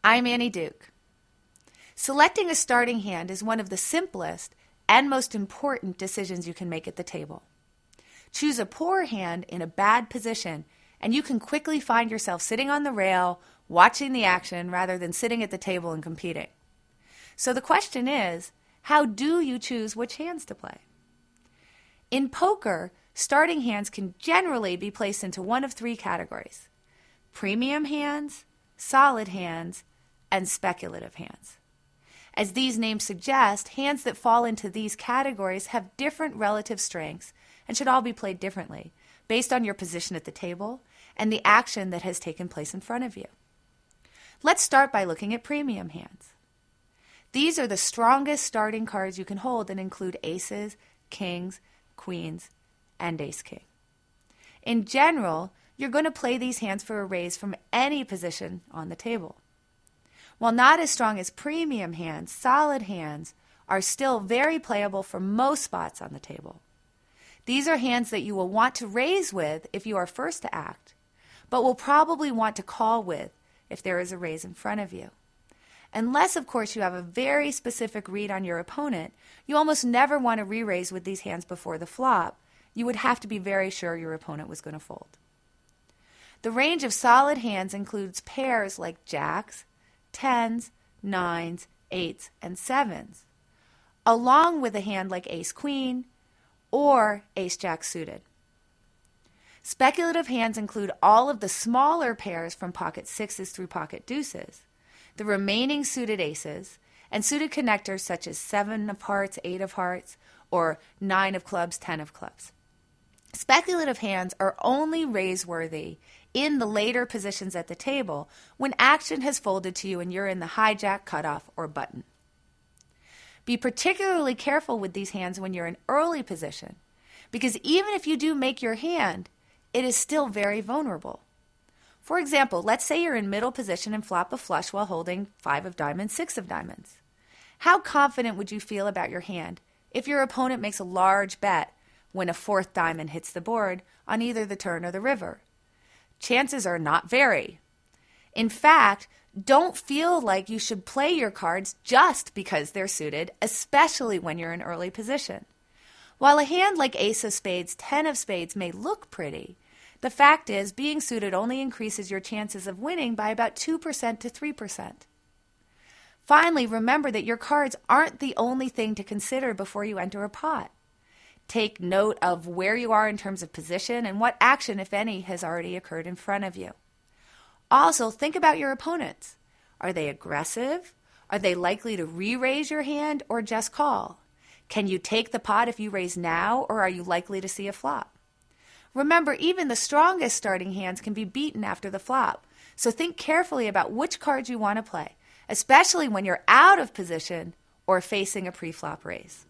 I'm Annie Duke. Selecting a starting hand is one of the simplest and most important decisions you can make at the table. Choose a poor hand in a bad position, and you can quickly find yourself sitting on the rail, watching the action rather than sitting at the table and competing. So the question is, how do you choose which hands to play? In poker, starting hands can generally be placed into one of three categories: premium hands, solid hands, and speculative hands. As these names suggest, hands that fall into these categories have different relative strengths and should all be played differently based on your position at the table and the action that has taken place in front of you. Let's start by looking at premium hands. These are the strongest starting cards you can hold and include aces, kings, queens, and ace-king. In general, you're going to play these hands for a raise from any position on the table. While not as strong as premium hands, solid hands are still very playable for most spots on the table. These are hands that you will want to raise with if you are first to act, but will probably want to call with if there is a raise in front of you. Unless, of course, you have a very specific read on your opponent, you almost never want to re-raise with these hands before the flop. You would have to be very sure your opponent was going to fold. The range of solid hands includes pairs like jacks, tens, nines, eights, and sevens, along with a hand like ace-queen or ace-jack suited. Speculative hands include all of the smaller pairs from pocket sixes through pocket deuces, the remaining suited aces, and suited connectors such as 7 of hearts, 8 of hearts, or 9 of clubs, 10 of clubs. Speculative hands are only raise-worthy in the later positions at the table when action has folded to you and you're in the hijack, cutoff, or button. Be particularly careful with these hands when you're in early position, because even if you do make your hand, it is still very vulnerable. For example, let's say you're in middle position and flop a flush while holding 5 of diamonds, 6 of diamonds. How confident would you feel about your hand if your opponent makes a large bet when a 4th diamond hits the board on either the turn or the river? Chances are not very. In fact, don't feel like you should play your cards just because they're suited, especially when you're in early position. While a hand like ace of spades, 10 of spades may look pretty, the fact is being suited only increases your chances of winning by about 2% to 3%. Finally, remember that your cards aren't the only thing to consider before you enter a pot. Take note of where you are in terms of position and what action, if any, has already occurred in front of you. Also, think about your opponents. Are they aggressive? Are they likely to re-raise your hand or just call? Can you take the pot if you raise now, or are you likely to see a flop? Remember, even the strongest starting hands can be beaten after the flop, so think carefully about which cards you want to play, especially when you're out of position or facing a pre-flop raise.